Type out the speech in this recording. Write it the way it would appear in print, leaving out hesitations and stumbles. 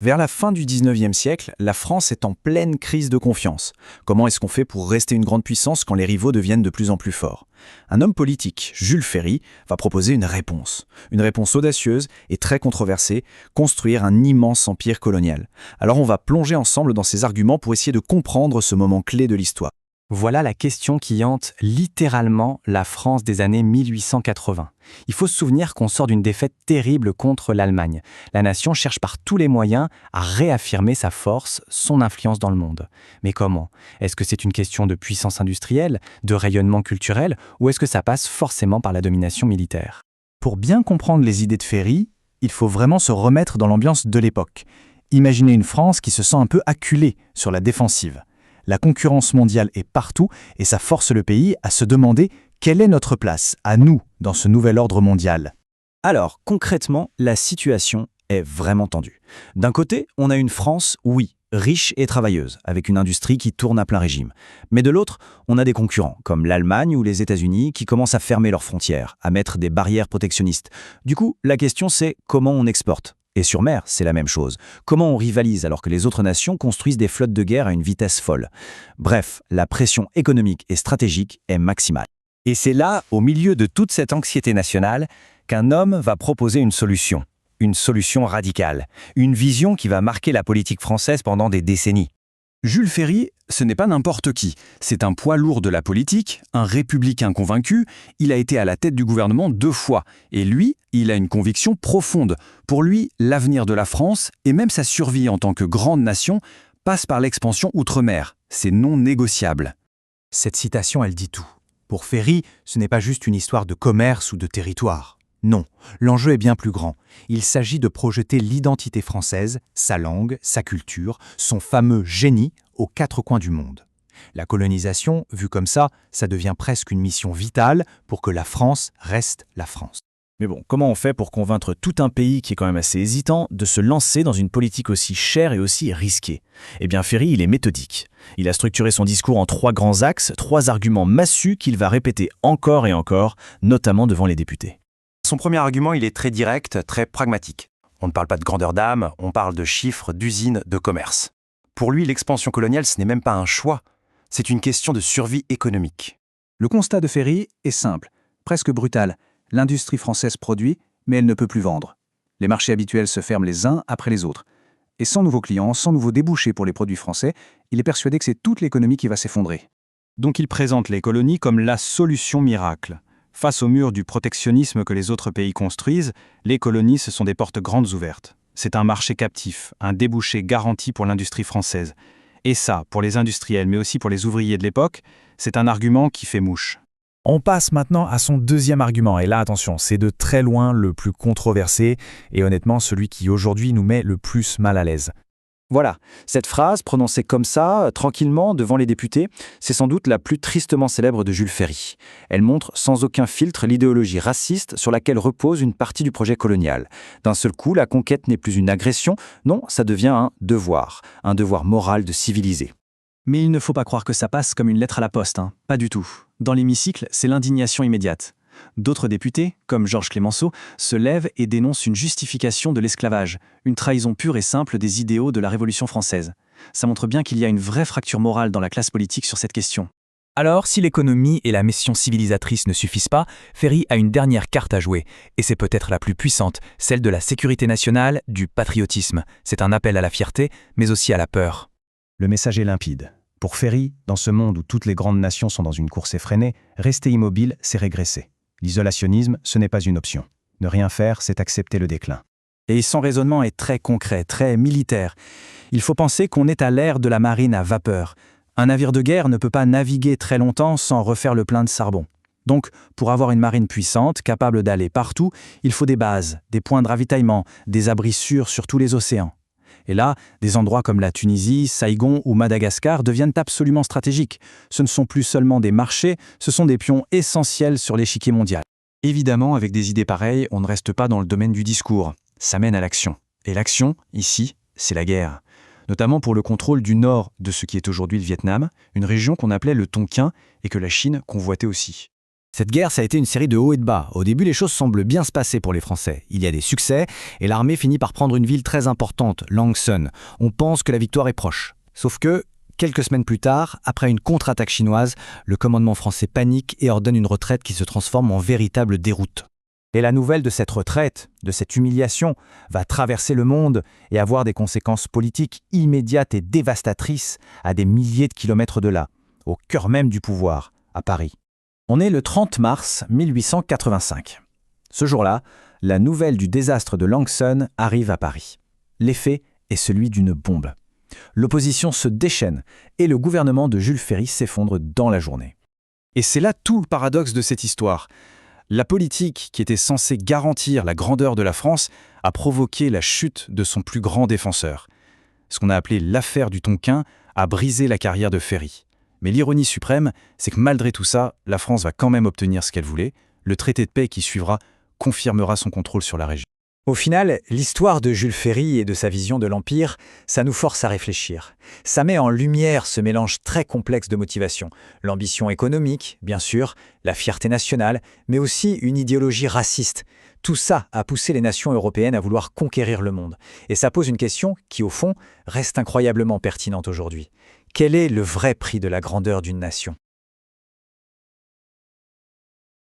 Vers la fin du 19e siècle, la France est en pleine crise de confiance. Comment est-ce qu'on fait pour rester une grande puissance quand les rivaux deviennent de plus en plus forts? Un homme politique, Jules Ferry, va proposer une réponse. Une réponse audacieuse et très controversée, construire un immense empire colonial. Alors on va plonger ensemble dans ces arguments pour essayer de comprendre ce moment clé de l'histoire. Voilà la question qui hante littéralement la France des années 1880. Il faut se souvenir qu'on sort d'une défaite terrible contre l'Allemagne. La nation cherche par tous les moyens à réaffirmer sa force, son influence dans le monde. Mais comment? Est-ce que c'est une question de puissance industrielle, de rayonnement culturel, ou est-ce que ça passe forcément par la domination militaire? Pour bien comprendre les idées de Ferry, il faut vraiment se remettre dans l'ambiance de l'époque. Imaginez une France qui se sent un peu acculée sur la défensive. La concurrence mondiale est partout et ça force le pays à se demander quelle est notre place, à nous, dans ce nouvel ordre mondial. Alors, concrètement, la situation est vraiment tendue. D'un côté, on a une France, oui, riche et travailleuse, avec une industrie qui tourne à plein régime. Mais de l'autre, on a des concurrents, comme l'Allemagne ou les États-Unis, qui commencent à fermer leurs frontières, à mettre des barrières protectionnistes. Du coup, la question c'est comment on exporte? Et sur mer, c'est la même chose. Comment on rivalise alors que les autres nations construisent des flottes de guerre à une vitesse folle? Bref, la pression économique et stratégique est maximale. Et c'est là, au milieu de toute cette anxiété nationale, qu'un homme va proposer une solution radicale, une vision qui va marquer la politique française pendant des décennies. Jules Ferry, ce n'est pas n'importe qui. C'est un poids lourd de la politique, un républicain convaincu. Il a été à la tête du gouvernement 2 fois. Et lui, il a une conviction profonde. Pour lui, l'avenir de la France, et même sa survie en tant que grande nation, passe par l'expansion outre-mer. C'est non négociable. Cette citation, elle dit tout. Pour Ferry, ce n'est pas juste une histoire de commerce ou de territoire. Non, l'enjeu est bien plus grand. Il s'agit de projeter l'identité française, sa langue, sa culture, son fameux génie aux 4 coins du monde. La colonisation, vue comme ça devient presque une mission vitale pour que la France reste la France. Mais bon, comment on fait pour convaincre tout un pays qui est quand même assez hésitant de se lancer dans une politique aussi chère et aussi risquée? Eh bien, Ferry, il est méthodique. Il a structuré son discours en 3 grands axes, 3 arguments massus qu'il va répéter encore et encore, notamment devant les députés. Son premier argument, il est très direct, très pragmatique. On ne parle pas de grandeur d'âme, on parle de chiffres, d'usines, de commerce. Pour lui, l'expansion coloniale, ce n'est même pas un choix, c'est une question de survie économique. Le constat de Ferry est simple, presque brutal. L'industrie française produit, mais elle ne peut plus vendre. Les marchés habituels se ferment les uns après les autres. Et sans nouveaux clients, sans nouveaux débouchés pour les produits français, il est persuadé que c'est toute l'économie qui va s'effondrer. Donc il présente les colonies comme la solution miracle. Face au mur du protectionnisme que les autres pays construisent, les colonies, ce sont des portes grandes ouvertes. C'est un marché captif, un débouché garanti pour l'industrie française. Et ça, pour les industriels, mais aussi pour les ouvriers de l'époque, c'est un argument qui fait mouche. On passe maintenant à son deuxième argument, et là, attention, c'est de très loin le plus controversé, et honnêtement celui qui aujourd'hui nous met le plus mal à l'aise. Voilà, cette phrase, prononcée comme ça, tranquillement, devant les députés, c'est sans doute la plus tristement célèbre de Jules Ferry. Elle montre sans aucun filtre l'idéologie raciste sur laquelle repose une partie du projet colonial. D'un seul coup, la conquête n'est plus une agression, non, ça devient un devoir moral de civiliser. Mais il ne faut pas croire que ça passe comme une lettre à la poste, pas du tout. Dans l'hémicycle, c'est l'indignation immédiate. D'autres députés, comme Georges Clémenceau, se lèvent et dénoncent une justification de l'esclavage, une trahison pure et simple des idéaux de la Révolution française. Ça montre bien qu'il y a une vraie fracture morale dans la classe politique sur cette question. Alors, si l'économie et la mission civilisatrice ne suffisent pas, Ferry a une dernière carte à jouer, et c'est peut-être la plus puissante, celle de la sécurité nationale, du patriotisme. C'est un appel à la fierté, mais aussi à la peur. Le message est limpide. Pour Ferry, dans ce monde où toutes les grandes nations sont dans une course effrénée, rester immobile, c'est régresser. L'isolationnisme, ce n'est pas une option. Ne rien faire, c'est accepter le déclin. Et son raisonnement est très concret, très militaire. Il faut penser qu'on est à l'ère de la marine à vapeur. Un navire de guerre ne peut pas naviguer très longtemps sans refaire le plein de charbon. Donc, pour avoir une marine puissante, capable d'aller partout, il faut des bases, des points de ravitaillement, des abris sûrs sur tous les océans. Et là, des endroits comme la Tunisie, Saïgon ou Madagascar deviennent absolument stratégiques. Ce ne sont plus seulement des marchés, ce sont des pions essentiels sur l'échiquier mondial. Évidemment, avec des idées pareilles, on ne reste pas dans le domaine du discours. Ça mène à l'action. Et l'action, ici, c'est la guerre. Notamment pour le contrôle du nord de ce qui est aujourd'hui le Vietnam, une région qu'on appelait le Tonkin et que la Chine convoitait aussi. Cette guerre, ça a été une série de hauts et de bas. Au début, les choses semblent bien se passer pour les Français. Il y a des succès, et l'armée finit par prendre une ville très importante, Langson. On pense que la victoire est proche. Sauf que, quelques semaines plus tard, après une contre-attaque chinoise, le commandement français panique et ordonne une retraite qui se transforme en véritable déroute. Et la nouvelle de cette retraite, de cette humiliation, va traverser le monde et avoir des conséquences politiques immédiates et dévastatrices à des milliers de kilomètres de là, au cœur même du pouvoir, à Paris. On est le 30 mars 1885. Ce jour-là, la nouvelle du désastre de Langson arrive à Paris. L'effet est celui d'une bombe. L'opposition se déchaîne et le gouvernement de Jules Ferry s'effondre dans la journée. Et c'est là tout le paradoxe de cette histoire. La politique qui était censée garantir la grandeur de la France a provoqué la chute de son plus grand défenseur. Ce qu'on a appelé l'affaire du Tonkin a brisé la carrière de Ferry. Mais l'ironie suprême, c'est que malgré tout ça, la France va quand même obtenir ce qu'elle voulait. Le traité de paix qui suivra confirmera son contrôle sur la région. Au final, l'histoire de Jules Ferry et de sa vision de l'Empire, ça nous force à réfléchir. Ça met en lumière ce mélange très complexe de motivations. L'ambition économique, bien sûr, la fierté nationale, mais aussi une idéologie raciste. Tout ça a poussé les nations européennes à vouloir conquérir le monde. Et ça pose une question qui, au fond, reste incroyablement pertinente aujourd'hui. Quel est le vrai prix de la grandeur d'une nation ?